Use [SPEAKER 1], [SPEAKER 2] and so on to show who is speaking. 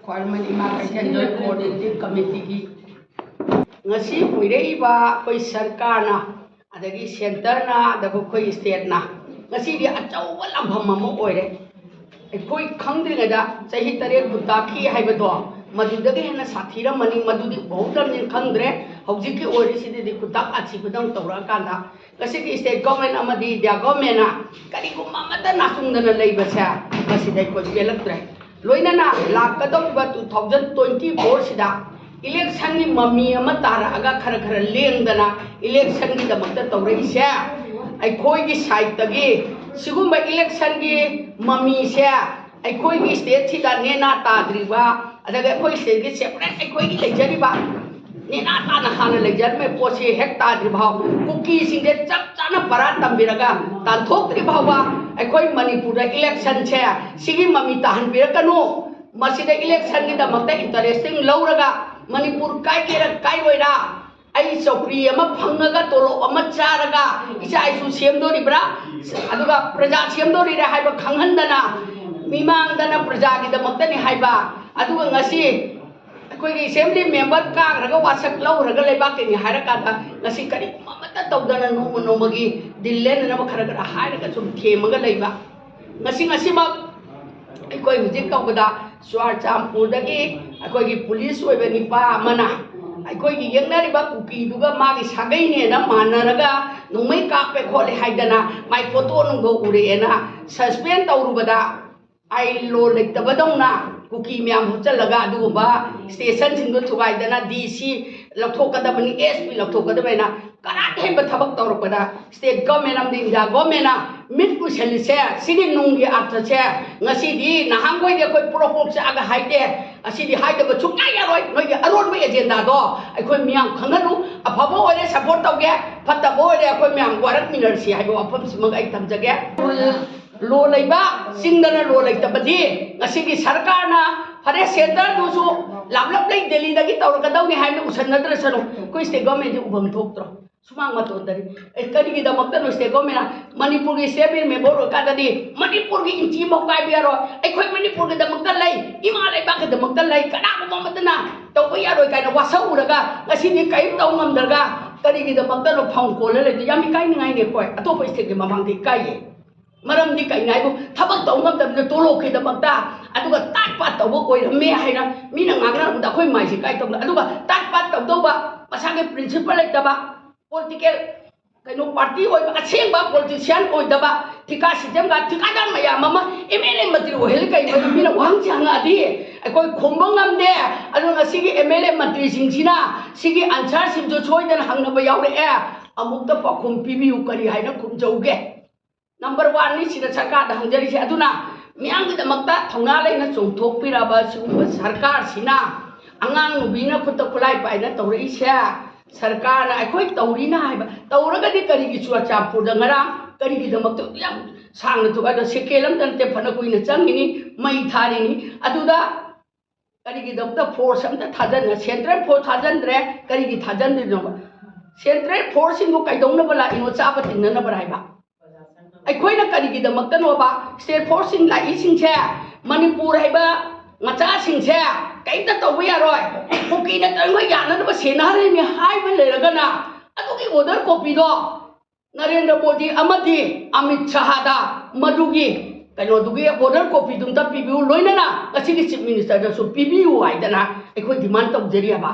[SPEAKER 1] Coordinating Committee ngasi puireba koi sarkarna adagi centerna dagu koi statena ngasi di achau wala bhamma oire koi khangdri da chahi tare gutaki haibado madudagi hena sathira mani madudi bahudam ni khangdre hauji ki ori sidi di kutak achi budang tawra kanda ngasi ki state government amadi dia government na kari ko mamata nasungdana leibasa ngasi dai ko belaktre loinana lakadong ba 2024 sida election ni mami ama tara aga khara khara lengdana election gi damakta tawrai se ai khoi gi side tagi sigumba election gi mami se ai khoi gi state sida nena tadriba adaga khoi state gi separate ai khoi gi lejari ba nena ta na hana lejar me posi hek tadri ba kuki singde chap chana para tambiraga tan thokri ba wa ai khoi manipur da election se sigi mami tahan birakanu masida election gi damakta interesting lauraga Manipur kai kira kai loira ai chokri ama phangaga tolo ama charaga isa isu semdori bra aduga praja semdori ra haiba khanghandana mimangdana praja gi damakta ni haiba aduga ngasi koi gi assembly member ka raga wasak lauraga leba ke ni hairaka da ngasi kari mamata tawdana no magi dillen na khara khara hairaga sum themaga leba ngasi ma koi hujik tawbada swar champur dagi akoi police oiba nipa mana akoi gi yengnari ba kuki duga magi sagai ne na manaraga numai kape khole haidana mai photo nungdo ure na suspend tawrubada ai lo lektabadongna kuki myam huchalaga aduba station singdo thugaidana dc lathokadabani sp lathokadabena karat hemba thabak tawrpada state government amdi india government na mit ku selise sigi nunggi artha che ngasi di nahangoi de koi propop se aga haide asi di haide ba chukna ya roi noi ge aron ba agenda do ai koi miang khangalu afabo ore support tawge phatta bo ore koi miang warak minar si haibo afam simang ai tamjage lo leiba singdana lo leitabadi ngasi gi sarkar na hare center du su lablap lei delhi dagi tawrkadaw ni haina usanadra sanu koi state government di ubam thoktra sumang maton dari kadi gi damakta no state government manipur gi state me boro kada di manipur gi inti mo kai biaro ai khoi manipur gi damakta lai imalai ba ga damakta lai kana mo matana taw ko yaro kai na wasa uraga ngasi ni kai taw ngam darga kadi gi damakta no phang ko le le yami kai ni ngai ne koi atopa state gi mamang di kai maram di kai ngai bu thabak taw ngam da tolo ki damakta aduga tat pat taw ko me haina mina ngagna da khoi mai si kai taw aduga tat pat taw do ba masage principal lai taba political kaino party oi ba acheng ba politician oi daba thika system ga thika dan maya mama mla matri o hel kai ba mina wang changa di koi khombang am de anu ngasigi mla matri singsina sigi answer sim jo choi dan hangna ba yaure e amukta pa khum pibiu kari haina khum jauge number 1 ni sida sarkar da hangjari si aduna miang gi damakta thongna leina chongthok piraba sigumba sarkar sina angang nubina khutta khulai paina tawrei sia sarkar na akoi taurina haiba tauraga di kari gi chua champur da ngara kari gi damakta yam sangna thuga da sekelam dan te phana kuina changini mai tharini aduda kari gi damakta force am ta thajan central force thajan re kari gi thajan de no central force ingo kai dong na bala ino cha ba tin na ba haiba akoi na kari gi damakta no ba state force in la ising che manipur haiba macha sing che kai ta to ya roi kuki na ta ngoi ya na ba senare ni hai ba le raga na adu ki order copy do Narendra Modi amadi Amit Shah da madugi kaino dugi order copy dum ta PBU loina na asi ki chief minister da so PBU ai da na ai khoi demand ta jeri ba